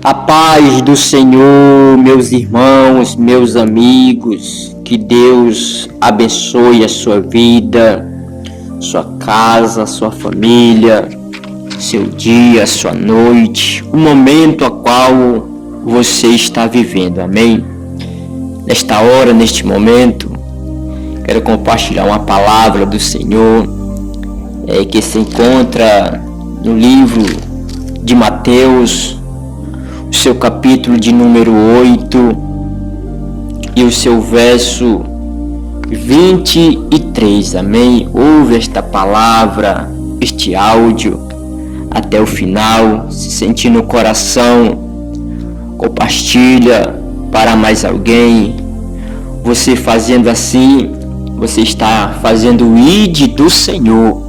A paz do Senhor, meus irmãos, meus amigos, que Deus abençoe a sua vida, sua casa, sua família, seu dia, sua noite, o momento a qual você está vivendo, amém? Nesta hora, neste momento, quero compartilhar uma palavra do Senhor que se encontra no livro de Mateus, o seu capítulo de número 8 e o seu verso 23, amém? Ouve esta palavra, este áudio até o final, se sentir no coração, compartilha para mais alguém. Você fazendo assim, você está fazendo o ID do Senhor.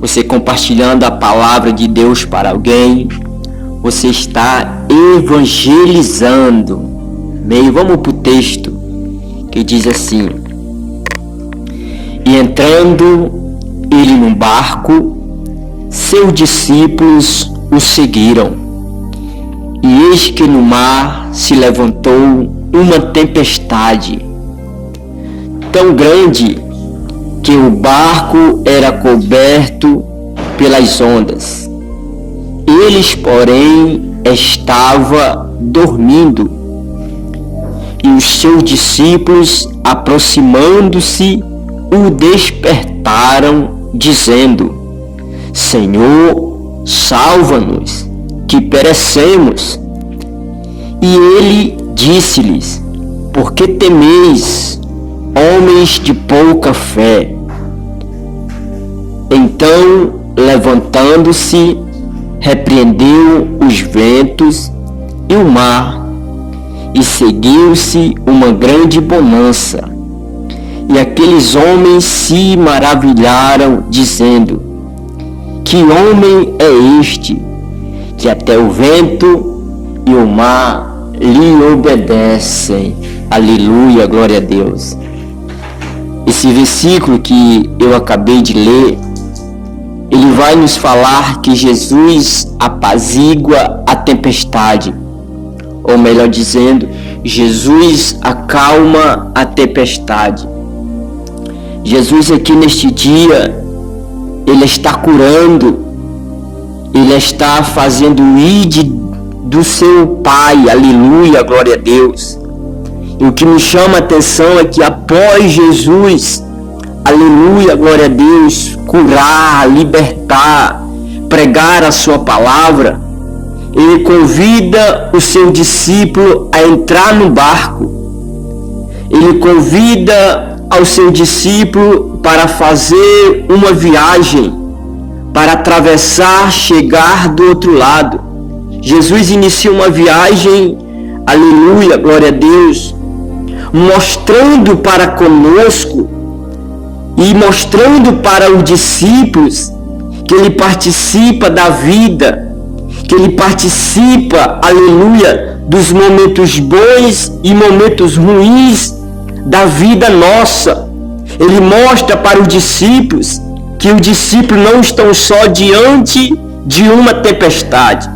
Você compartilhando a palavra de Deus para alguém, você está evangelizando. Meio, vamos para o texto que diz assim: E entrando ele num barco, seus discípulos o seguiram. E eis que no mar se levantou uma tempestade tão grande que o barco era coberto pelas ondas. Eles, porém, estavam dormindo. E os seus discípulos, aproximando-se, o despertaram, dizendo: Senhor, salva-nos, que perecemos. E ele disse-lhes: Por que temeis, homens de pouca fé? Então, levantando-se, repreendeu os ventos e o mar, e seguiu-se uma grande bonança. E aqueles homens se maravilharam, dizendo: Que homem é este, que até o vento e o mar lhe obedecem? Aleluia, glória a Deus. Esse versículo que eu acabei de ler, ele vai nos falar que Jesus apazigua a tempestade, ou melhor dizendo, Jesus acalma a tempestade. Jesus aqui neste dia, ele está curando, ele está fazendo o ID do seu Pai, aleluia, glória a Deus. E o que me chama a atenção é que após Jesus, aleluia, glória a Deus, curar, libertar, pregar a sua palavra, ele convida o seu discípulo a entrar no barco. Ele convida ao seu discípulo para fazer uma viagem, para atravessar, chegar do outro lado. Jesus inicia uma viagem, aleluia, glória a Deus, mostrando para conosco e mostrando para os discípulos que ele participa da vida, que ele participa, aleluia, dos momentos bons e momentos ruins da vida nossa. Ele mostra para os discípulos que os discípulos não estão só diante de uma tempestade,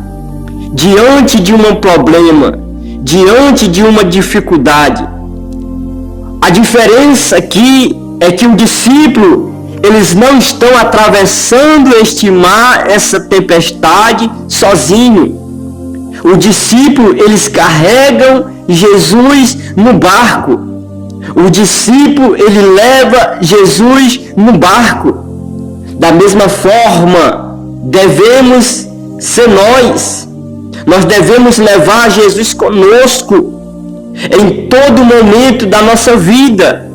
diante de um problema, diante de uma dificuldade. A diferença aqui é que o discípulo, eles não estão atravessando este mar, essa tempestade, sozinho. O discípulo, eles carregam Jesus no barco. O discípulo, ele leva Jesus no barco. Da mesma forma, devemos ser nós. Nós devemos levar Jesus conosco em todo momento da nossa vida.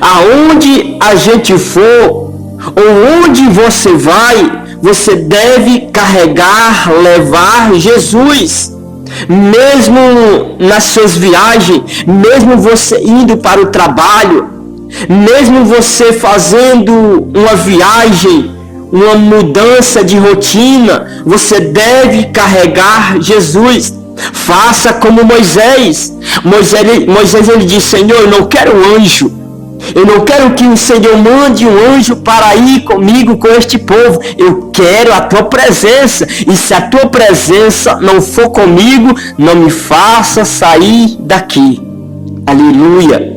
Aonde a gente for, ou onde você vai, você deve carregar, levar Jesus. Mesmo nas suas viagens, mesmo você indo para o trabalho, mesmo você fazendo uma viagem, uma mudança de rotina, você deve carregar Jesus. Faça como Moisés. Moisés ele disse: Senhor, eu não quero anjo, Eu não quero que o Senhor mande um anjo para ir comigo, com este povo. Eu quero a tua presença. E se a tua presença não for comigo, não me faça sair daqui. Aleluia.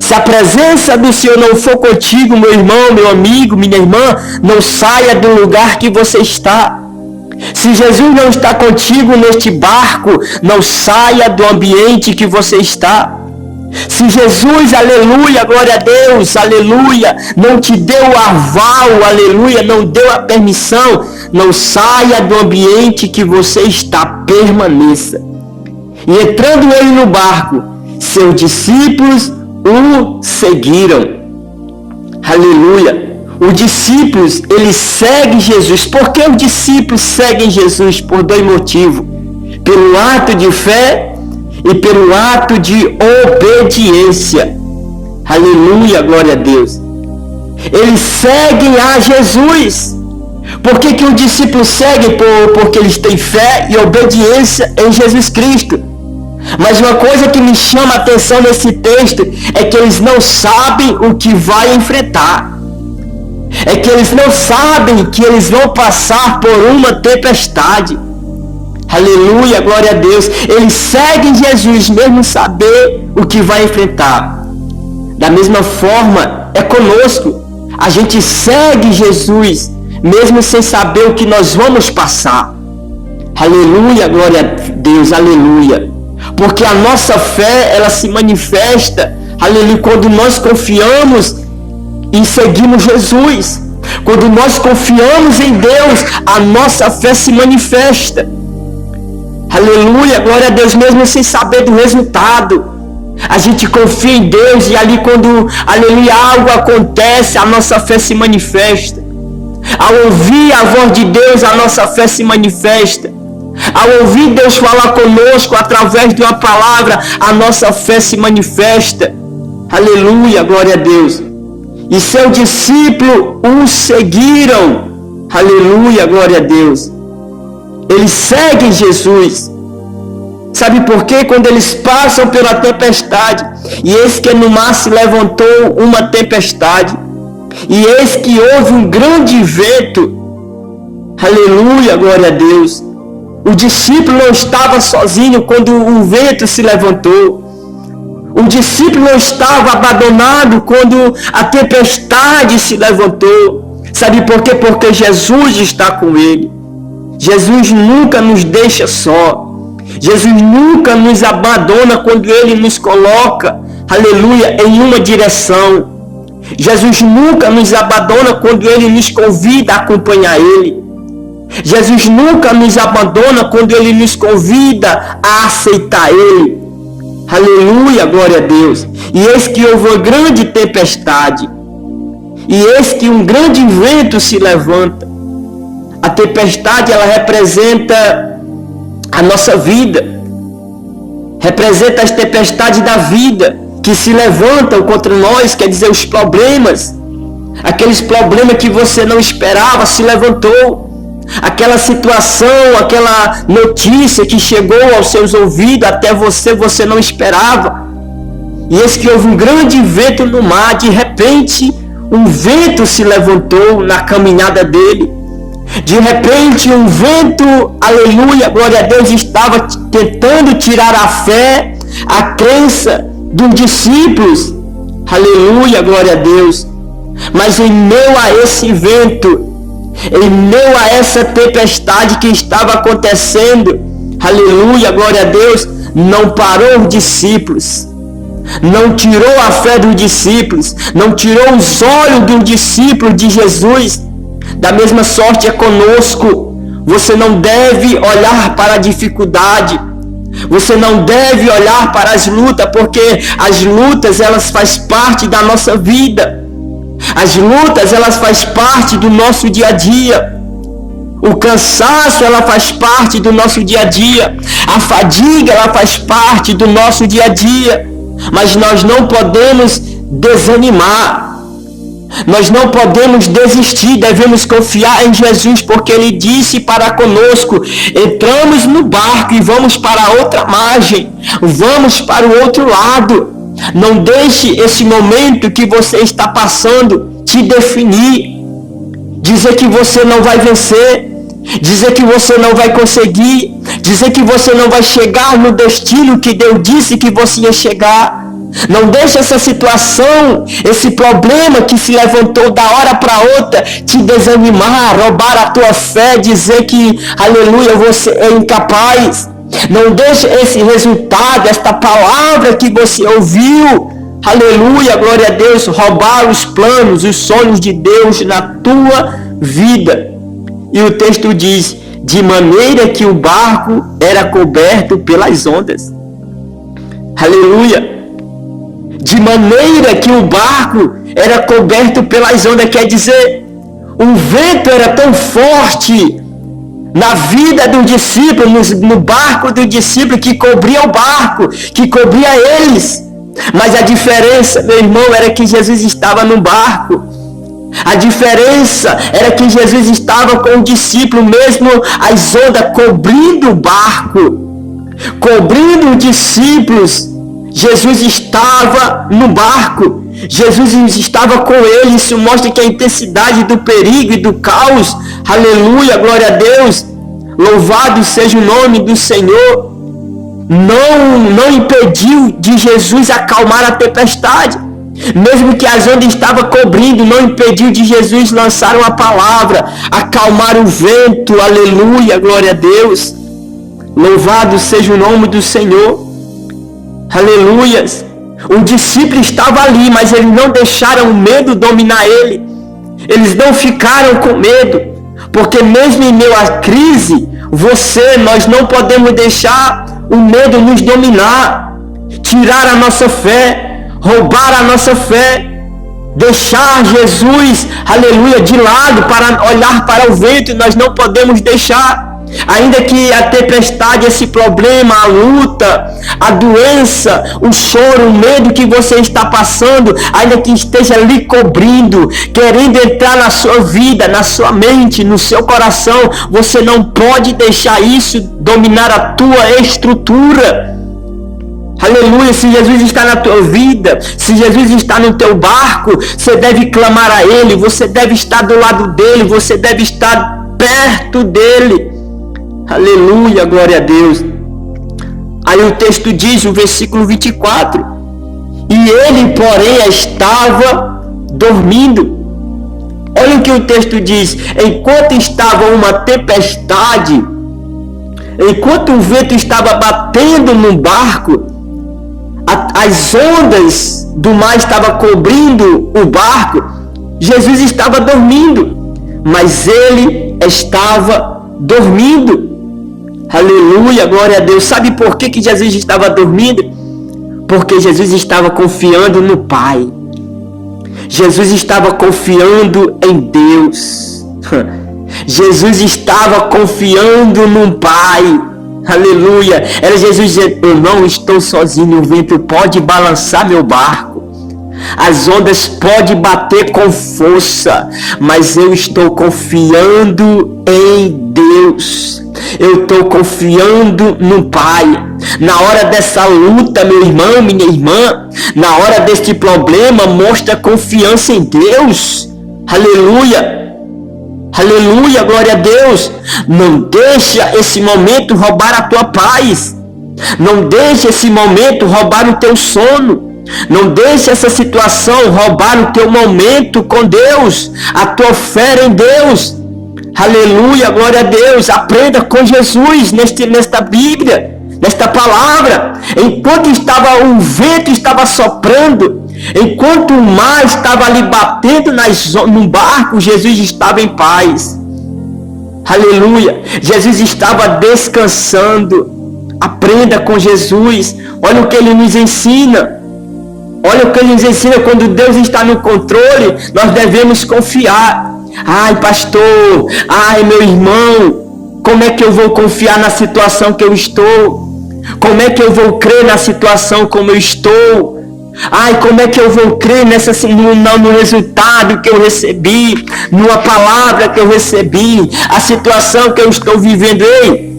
Se a presença do Senhor não for contigo, meu irmão, meu amigo, minha irmã, não saia do lugar que você está. Se Jesus não está contigo neste barco, não saia do ambiente que você está. Se Jesus, aleluia, glória a Deus, aleluia, não te deu o aval, aleluia, não deu a permissão, não saia do ambiente que você está, permaneça. E entrando ele no barco, seus discípulos o seguiram. Aleluia. Os discípulos, eles seguem Jesus. Por que os discípulos seguem Jesus? Por dois motivos. Pelo ato de fé e pelo ato de obediência. Aleluia, glória a Deus. Eles seguem a Jesus. Por que os discípulos seguem? Porque eles têm fé e obediência em Jesus Cristo. Mas uma coisa que me chama a atenção nesse texto é que eles não sabem o que vai enfrentar. É que eles não sabem que eles vão passar por uma tempestade. Aleluia, glória a Deus. Eles seguem Jesus mesmo saber o que vai enfrentar. Da mesma forma é conosco. A gente segue Jesus mesmo sem saber o que nós vamos passar. Aleluia, glória a Deus, aleluia. Porque a nossa fé, ela se manifesta, aleluia, quando nós confiamos e seguimos Jesus. Quando nós confiamos em Deus, a nossa fé se manifesta. Aleluia, glória a Deus, mesmo sem saber do resultado. A gente confia em Deus e ali quando, aleluia, algo acontece, a nossa fé se manifesta. Ao ouvir a voz de Deus, a nossa fé se manifesta. Ao ouvir Deus falar conosco através de uma palavra, a nossa fé se manifesta. Aleluia, glória a Deus. E seus discípulos o seguiram. Aleluia, glória a Deus. Eles seguem Jesus. Sabe por quê? Quando eles passam pela tempestade, e eis que no mar se levantou uma tempestade, e eis que houve um grande vento. Aleluia, glória a Deus. O discípulo não estava sozinho quando o vento se levantou. O discípulo não estava abandonado quando a tempestade se levantou. Sabe por quê? Porque Jesus está com ele. Jesus nunca nos deixa só. Jesus nunca nos abandona quando ele nos coloca, aleluia, em uma direção. Jesus nunca nos abandona quando ele nos convida a acompanhar ele. Jesus nunca nos abandona quando ele nos convida a aceitar ele. Aleluia, glória a Deus. E eis que houve uma grande tempestade. E eis que um grande vento se levanta. A tempestade, ela representa a nossa vida. Representa as tempestades da vida que se levantam contra nós, quer dizer, os problemas. Aqueles problemas que você não esperava se levantou. Aquela situação, aquela notícia que chegou aos seus ouvidos até você não esperava. E eis que houve um grande vento no mar. De repente, um vento se levantou na caminhada dele. De repente, um vento, aleluia, glória a Deus, estava tentando tirar a fé, a crença dos discípulos. Aleluia, glória a Deus. Mas em meio a esse vento, em meio a essa tempestade que estava acontecendo, aleluia, glória a Deus, não parou os discípulos, não tirou a fé dos discípulos, não tirou os olhos dos discípulos de Jesus. Da mesma sorte é conosco. Você não deve olhar para a dificuldade, você não deve olhar para as lutas, porque as lutas, elas fazem parte da nossa vida. As lutas, elas fazem parte do nosso dia a dia. O cansaço, ela faz parte do nosso dia a dia. A fadiga, ela faz parte do nosso dia a dia. Mas nós não podemos desanimar. Nós não podemos desistir. Devemos confiar em Jesus, porque Ele disse para conosco: entramos no barco e vamos para a outra margem. Vamos para o outro lado. Não deixe esse momento que você está passando te definir. Dizer que você não vai vencer. Dizer que você não vai conseguir. Dizer que você não vai chegar no destino que Deus disse que você ia chegar. Não deixe essa situação, esse problema que se levantou da hora para outra, te desanimar, roubar a tua fé, dizer que, aleluia, você é incapaz. Não deixe esse resultado, esta palavra que você ouviu, aleluia, glória a Deus, roubar os planos, os sonhos de Deus na tua vida. E o texto diz, de maneira que o barco era coberto pelas ondas. Aleluia. De maneira que o barco era coberto pelas ondas, quer dizer, o vento era tão forte na vida do discípulo, no barco do discípulo, que cobria o barco, que cobria eles. Mas a diferença, meu irmão, era que Jesus estava no barco. A diferença era que Jesus estava com o discípulo, mesmo as ondas cobrindo o barco, cobrindo os discípulos. Jesus estava no barco, Jesus estava com ele. Isso mostra que a intensidade do perigo e do caos, aleluia, glória a Deus, louvado seja o nome do Senhor, não impediu de Jesus acalmar a tempestade. Mesmo que as ondas estavam cobrindo, não impediu de Jesus lançar uma palavra, acalmar o vento, aleluia, glória a Deus, louvado seja o nome do Senhor. Aleluias. O discípulo estava ali, mas eles não deixaram o medo dominar ele. Eles não ficaram com medo, porque mesmo em meio à crise, nós não podemos deixar o medo nos dominar, tirar a nossa fé, roubar a nossa fé, deixar Jesus, aleluia, de lado para olhar para o vento. Nós não podemos deixar. Ainda que a tempestade, esse problema, a luta, a doença, o choro, o medo que você está passando, ainda que esteja lhe cobrindo, querendo entrar na sua vida, na sua mente, no seu coração, você não pode deixar isso dominar a tua estrutura. Aleluia, se Jesus está na tua vida, se Jesus está no teu barco, você deve clamar a Ele, você deve estar do lado dEle, você deve estar perto dEle. Aleluia, glória a Deus. Aí o texto diz, o versículo 24, e ele, porém, estava dormindo. Olha o que o texto diz, enquanto estava uma tempestade, enquanto o vento estava batendo no barco, as ondas do mar estavam cobrindo o barco, Jesus estava dormindo, mas ele estava dormindo. Aleluia, glória a Deus. Sabe por que Jesus estava dormindo? Porque Jesus estava confiando no Pai. Jesus estava confiando em Deus. Jesus estava confiando no Pai. Aleluia. Era Jesus dizendo, eu não estou sozinho, o vento pode balançar meu barco. As ondas podem bater com força, mas eu estou confiando em Deus. Eu estou confiando no Pai. Na hora dessa luta, meu irmão, minha irmã, na hora deste problema, mostra confiança em Deus. Aleluia. Aleluia, glória a Deus. Não deixa esse momento roubar a tua paz. Não deixa esse momento roubar o teu sono. Não deixe essa situação roubar o teu momento com Deus, a tua fé em Deus. Aleluia, glória a Deus. Aprenda com Jesus nesta Bíblia, nesta palavra. Enquanto o vento estava soprando, enquanto o mar estava ali batendo no barco, Jesus estava em paz. Aleluia. Jesus estava descansando. Aprenda com Jesus. Olha o que ele nos ensina. Olha o que ele nos ensina, quando Deus está no controle, nós devemos confiar. Ai, pastor, ai, meu irmão, como é que eu vou confiar na situação que eu estou? Como é que eu vou crer na situação como eu estou? Ai, como é que eu vou crer no resultado que eu recebi, numa palavra que eu recebi, a situação que eu estou vivendo? Ei,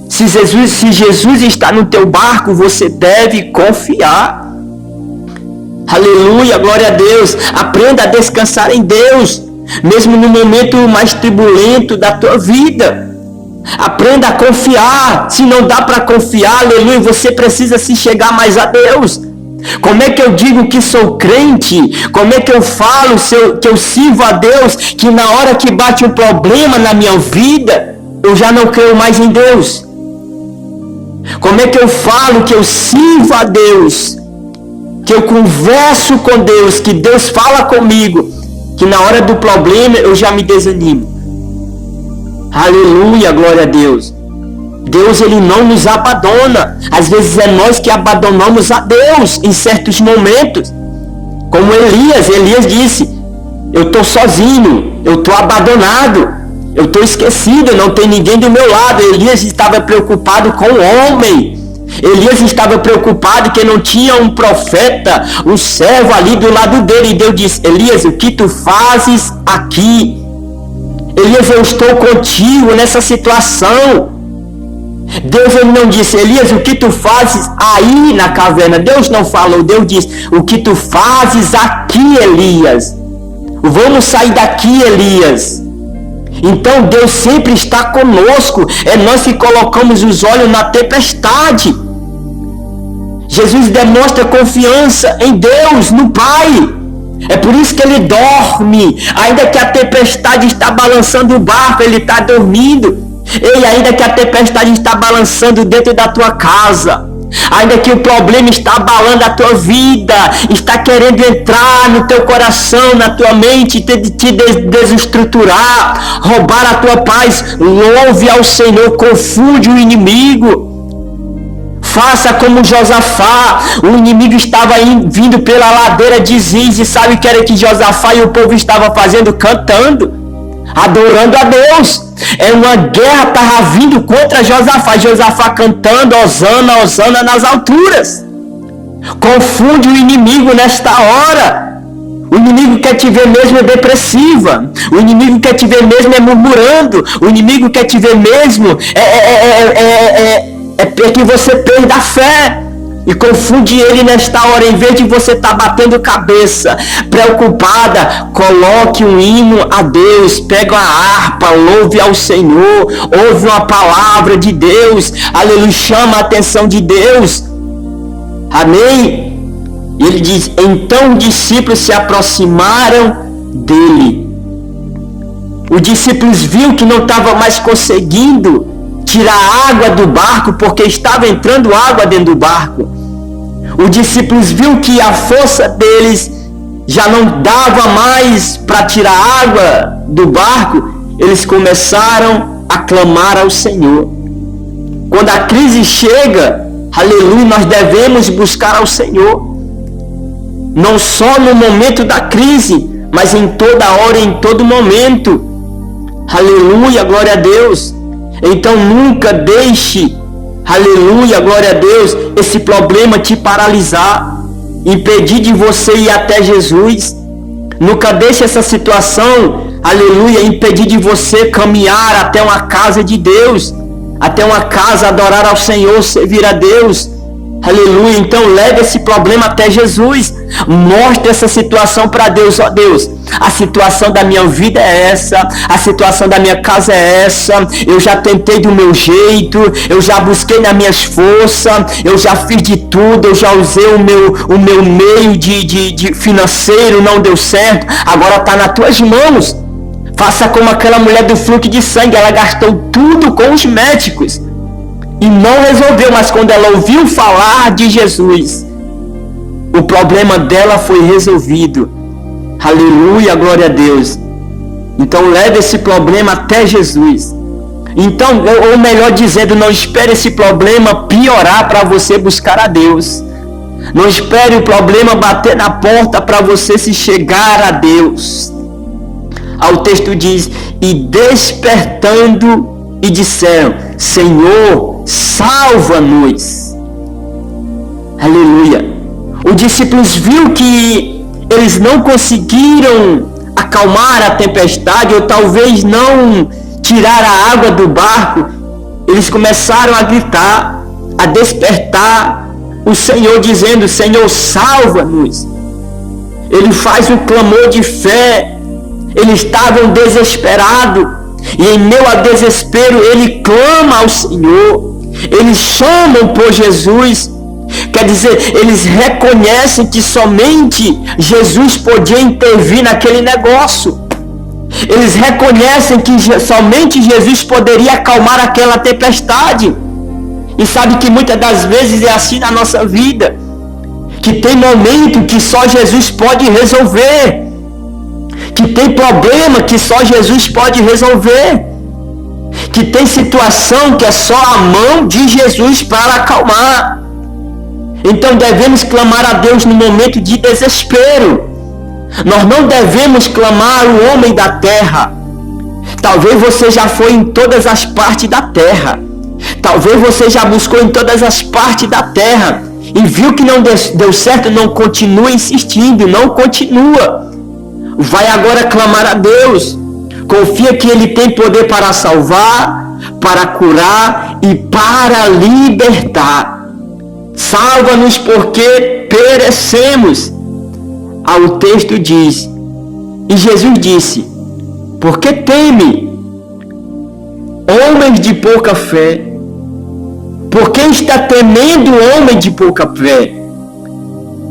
se Jesus está no teu barco, você deve confiar. Aleluia, glória a Deus. Aprenda a descansar em Deus, mesmo no momento mais turbulento da tua vida. Aprenda a confiar. Se não dá para confiar, aleluia, você precisa se chegar mais a Deus. Como é que eu digo que sou crente? Como é que eu falo que eu sirvo a Deus, que na hora que bate um problema na minha vida, eu já não creio mais em Deus? Como é que eu falo que eu sirvo a Deus, que eu converso com Deus, que Deus fala comigo, que na hora do problema eu já me desanimo? Aleluia, glória a Deus. Deus, ele não nos abandona. Às vezes é nós que abandonamos a Deus em certos momentos. Como Elias disse: eu estou sozinho, eu estou abandonado, eu estou esquecido, não tem ninguém do meu lado. Elias estava preocupado com o homem. Elias estava preocupado que não tinha um profeta, um servo ali do lado dele. E Deus disse: Elias, o que tu fazes aqui? Elias, eu estou contigo nessa situação. Deus, ele não disse: Elias, o que tu fazes aí na caverna? Deus não falou. Deus disse: o que tu fazes aqui, Elias? Vamos sair daqui, Elias. Então Deus sempre está conosco. É nós que colocamos os olhos na tempestade. Jesus demonstra confiança em Deus, no Pai. É por isso que ele dorme. Ainda que a tempestade está balançando o barco, ele está dormindo. E ainda que a tempestade está balançando dentro da tua casa, ainda que o problema está abalando a tua vida, está querendo entrar no teu coração, na tua mente, te desestruturar, roubar a tua paz, louve ao Senhor, confunde o inimigo. Faça como Josafá. O inimigo estava vindo pela ladeira de Ziz, e sabe o que era que Josafá e o povo estavam fazendo? Cantando, adorando a Deus. É uma guerra estava vindo contra Josafá. Josafá cantando Hosana, Hosana nas alturas. Confunde o inimigo nesta hora. O inimigo quer te ver mesmo é depressiva. O inimigo quer te ver mesmo é murmurando. O inimigo quer te ver mesmo é que você perde a fé. E confunde ele nesta hora. Em vez de você estar batendo cabeça, preocupada, coloque um hino a Deus. Pega a harpa, louve ao Senhor. Ouve uma palavra de Deus. Aleluia, chama a atenção de Deus. Amém? E ele diz: então os discípulos se aproximaram dele. Os discípulos viram que não estava mais conseguindo tirar água do barco, porque estava entrando água dentro do barco. Os discípulos viram que a força deles já não dava mais para tirar água do barco. Eles começaram a clamar ao Senhor. Quando a crise chega, aleluia, nós devemos buscar ao Senhor. Não só no momento da crise, mas em toda hora, em todo momento. Aleluia, glória a Deus. Então nunca deixe, aleluia, glória a Deus, esse problema te paralisar, impedir de você ir até Jesus. Nunca deixe essa situação, aleluia, impedir de você caminhar até uma casa de Deus, até uma casa, adorar ao Senhor, servir a Deus. Aleluia. Então leve esse problema até Jesus. Mostre essa situação para Deus. Ó Deus, a situação da minha vida é essa, a situação da minha casa é essa. Eu já tentei do meu jeito, eu já busquei nas minhas forças, eu já fiz de tudo, eu já usei o meu meio de financeiro, não deu certo. Agora está nas tuas mãos. Faça como aquela mulher do fluxo de sangue. Ela gastou tudo com os médicos e não resolveu, mas quando ela ouviu falar de Jesus, o problema dela foi resolvido. Aleluia, glória a Deus. Então leve esse problema até Jesus. Então, ou melhor dizendo, não espere esse problema piorar para você buscar a Deus. Não espere o problema bater na porta para você se chegar a Deus. O texto diz: e despertando e disseram: Senhor, salva-nos. Aleluia. Os discípulos viram que eles não conseguiram acalmar a tempestade, ou talvez não tirar a água do barco. Eles começaram a gritar, a despertar o Senhor, dizendo: Senhor, salva-nos. ele faz um clamor de fé. Eles estavam desesperados, e em meio ao desespero ele clama ao Senhor. Eles chamam por Jesus. Quer dizer, eles reconhecem que somente Jesus podia intervir naquele negócio. Eles reconhecem que somente Jesus poderia acalmar aquela tempestade. E sabe que muitas das vezes é assim na nossa vida, que tem momento que só Jesus pode resolver, que tem problema que só Jesus pode resolver, que tem situação que é só a mão de Jesus para acalmar. Então devemos clamar a Deus no momento de desespero. Nós não devemos clamar o homem da terra. Talvez você já foi em todas as partes da terra. Talvez você já buscou em todas as partes da terra e viu que não deu certo. Não continua insistindo, não continua. Vai agora clamar a Deus. Confia que Ele tem poder para salvar, para curar e para libertar. Salva-nos porque perecemos. O texto diz, e Jesus disse: por que teme, homens de pouca fé? Por que está temendo, homem de pouca fé?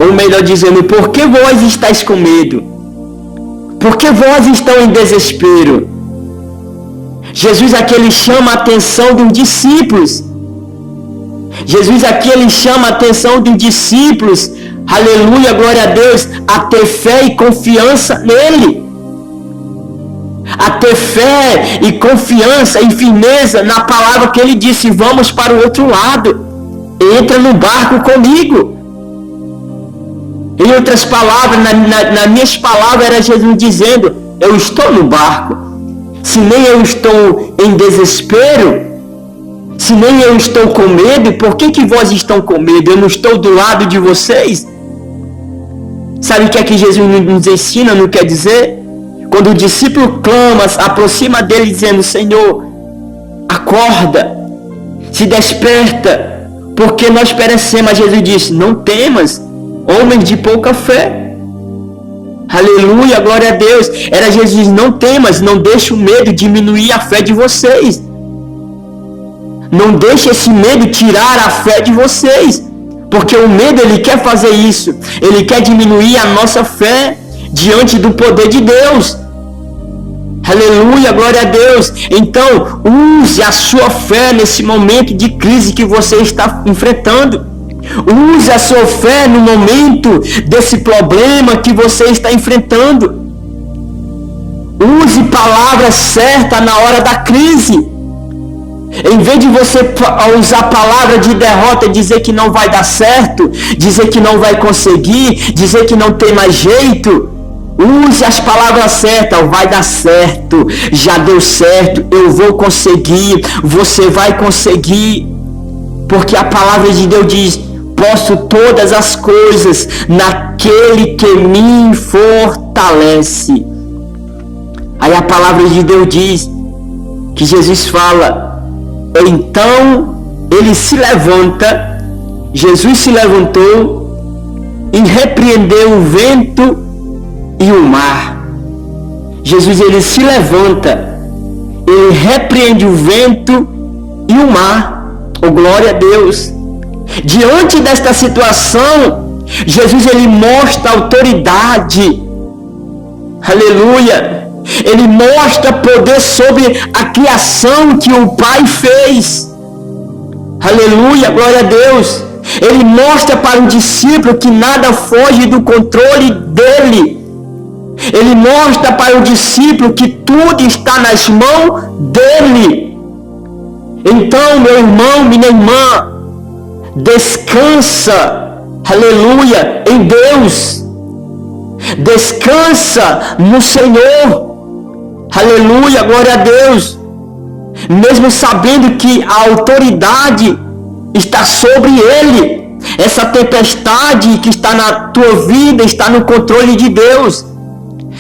Ou melhor dizendo, por que vós estáis com medo? Por que vós estão em desespero? Jesus aqui ele chama a atenção dos discípulos. Jesus aqui ele chama a atenção dos discípulos, aleluia, glória a Deus, a ter fé e confiança nele. A ter fé e confiança e firmeza na palavra que ele disse: vamos para o outro lado, entra no barco comigo. Em outras palavras, nas minhas palavras, era Jesus dizendo: eu estou no barco. Se nem eu estou em desespero, se nem eu estou com medo, por que vós estão com medo? Eu não estou do lado de vocês? Sabe o que é que Jesus nos ensina, não quer dizer? Quando o discípulo clama, aproxima dele dizendo: Senhor, acorda, se desperta, porque nós perecemos. Jesus disse: não temas, homens de pouca fé. Aleluia, glória a Deus. Era Jesus: não temas, não deixe o medo diminuir a fé de vocês. Não deixe esse medo tirar a fé de vocês. Porque o medo, ele quer fazer isso. Ele quer diminuir a nossa fé diante do poder de Deus. Aleluia, glória a Deus. Então, use a sua fé nesse momento de crise que você está enfrentando. Use a sua fé no momento desse problema que você está enfrentando. Use palavras certas na hora da crise. Em vez de você usar a palavra de derrota, dizer que não vai dar certo, dizer que não vai conseguir, dizer que não tem mais jeito, use as palavras certas: vai dar certo, já deu certo, eu vou conseguir, você vai conseguir. Porque a palavra de Deus diz: posso todas as coisas naquele que me fortalece. Aí a palavra de Deus diz que Jesus fala: então ele se levanta, Jesus se levantou e repreendeu o vento e o mar. Jesus ele se levanta, ele repreende o vento e o mar. Oh, glória a Deus. Diante desta situação, Jesus ele mostra autoridade. Aleluia. Ele mostra poder sobre a criação que o Pai fez. Aleluia, glória a Deus. Ele mostra para o discípulo que nada foge do controle dele. Ele mostra para o discípulo que tudo está nas mãos dele. Então, meu irmão, minha irmã, descansa, aleluia, em Deus. Descansa no Senhor. Aleluia, glória a Deus. Mesmo sabendo que a autoridade está sobre ele. Essa tempestade que está na tua vida está no controle de Deus.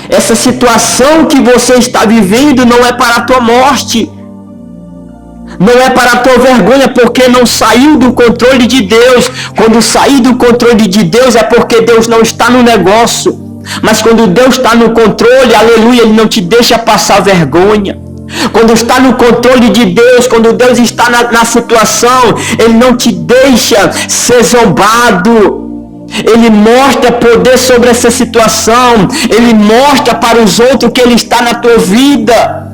Essa situação que você está vivendo não é para a tua morte. Não é para a tua vergonha, porque não saiu do controle de Deus. Quando sair do controle de Deus é porque Deus não está no negócio. Mas quando Deus está no controle, aleluia, Ele não te deixa passar vergonha. Quando está no controle de Deus, quando Deus está na situação, Ele não te deixa ser zombado. Ele mostra poder sobre essa situação. Ele mostra para os outros que Ele está na tua vida.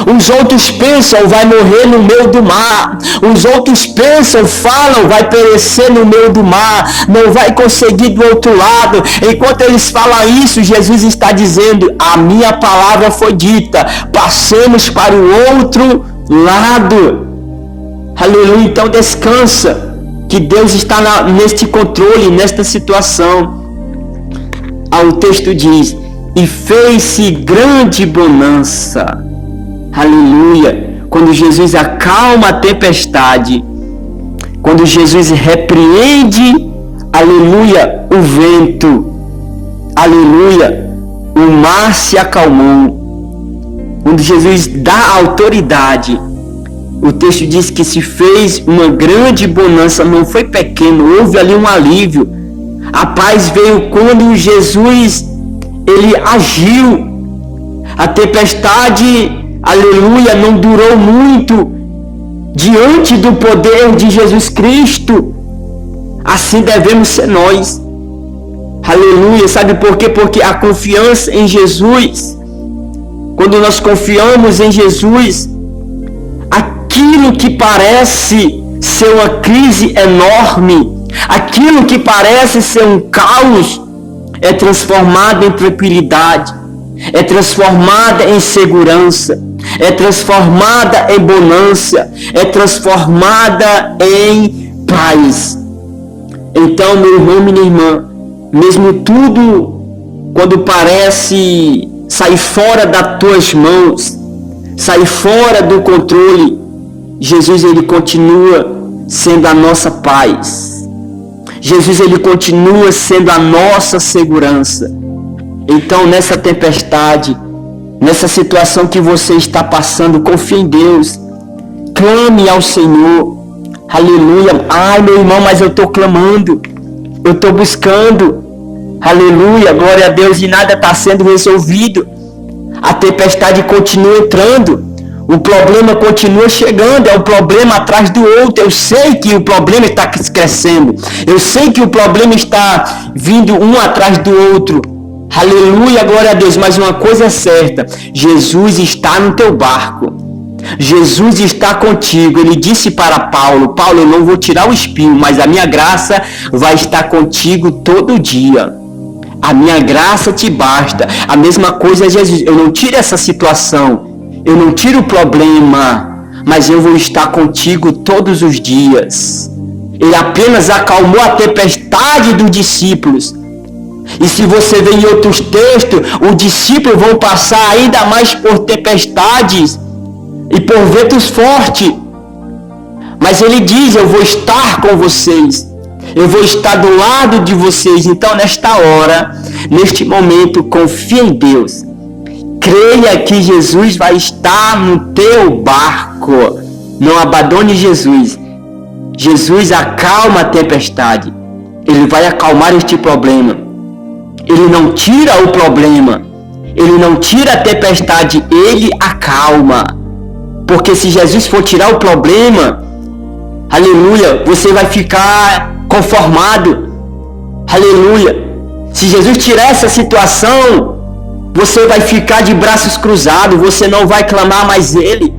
Os outros pensam, vai morrer no meio do mar. Os outros pensam, falam, vai perecer no meio do mar. Não vai conseguir do outro lado. Enquanto eles falam isso, Jesus está dizendo, a minha palavra foi dita. Passemos para o outro lado. Aleluia. Então descansa, que Deus está neste controle, nesta situação. O texto diz, e fez-se grande bonança. Aleluia, quando Jesus acalma a tempestade, quando Jesus repreende, aleluia, o vento, aleluia, o mar se acalmou, quando Jesus dá autoridade, o texto diz que se fez uma grande bonança, não foi pequeno, houve ali um alívio, a paz veio quando Jesus, ele agiu, a tempestade, aleluia, não durou muito diante do poder de Jesus Cristo. Assim devemos ser nós. Aleluia, sabe por quê? Porque a confiança em Jesus, quando nós confiamos em Jesus, aquilo que parece ser uma crise enorme, aquilo que parece ser um caos, é transformado em tranquilidade, é transformada em segurança, é transformada em bonança, é transformada em paz. Então, meu irmão, minha irmã, mesmo tudo quando parece sair fora das tuas mãos, sair fora do controle, Jesus, ele continua sendo a nossa paz. Jesus, ele continua sendo a nossa segurança. Então, nessa tempestade, nessa situação que você está passando, confie em Deus. Clame ao Senhor. Aleluia. Ai, meu irmão, mas eu estou clamando. Eu estou buscando. Aleluia. Glória a Deus. E nada está sendo resolvido. A tempestade continua entrando. O problema continua chegando. É um problema atrás do outro. Eu sei que o problema está crescendo. Eu sei que o problema está vindo um atrás do outro. Aleluia, glória a Deus, mas uma coisa é certa, Jesus está no teu barco, Jesus está contigo. Ele disse para Paulo, Paulo, eu não vou tirar o espinho, mas a minha graça vai estar contigo todo dia, a minha graça te basta. A mesma coisa é Jesus, eu não tiro essa situação, eu não tiro o problema, mas eu vou estar contigo todos os dias. Ele apenas acalmou a tempestade dos discípulos. E se você ver em outros textos, os discípulos vão passar ainda mais por tempestades e por ventos fortes. Mas ele diz, eu vou estar com vocês. Eu vou estar do lado de vocês. Então, nesta hora, neste momento, confie em Deus. Creia que Jesus vai estar no teu barco. Não abandone Jesus. Jesus acalma a tempestade. Ele vai acalmar este problema. Ele não tira o problema, ele não tira a tempestade, ele acalma. Porque se Jesus for tirar o problema, aleluia, você vai ficar conformado, aleluia. Se Jesus tirar essa situação, você vai ficar de braços cruzados, você não vai clamar mais ele.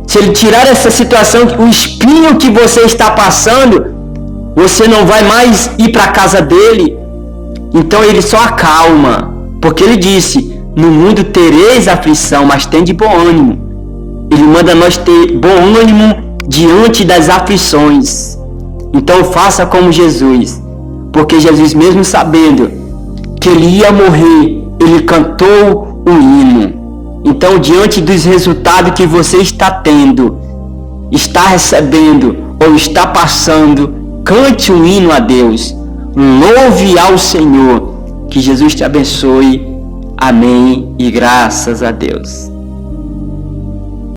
Se ele tirar essa situação, o espinho que você está passando, você não vai mais ir para a casa dele. Então ele só acalma, porque ele disse, no mundo tereis aflição, mas tende bom ânimo. Ele manda nós ter bom ânimo diante das aflições. Então faça como Jesus, porque Jesus, mesmo sabendo que ele ia morrer, ele cantou um hino. Então, diante dos resultados que você está tendo, está recebendo ou está passando, cante um hino a Deus. Louve ao Senhor. Que Jesus te abençoe. Amém e graças a Deus.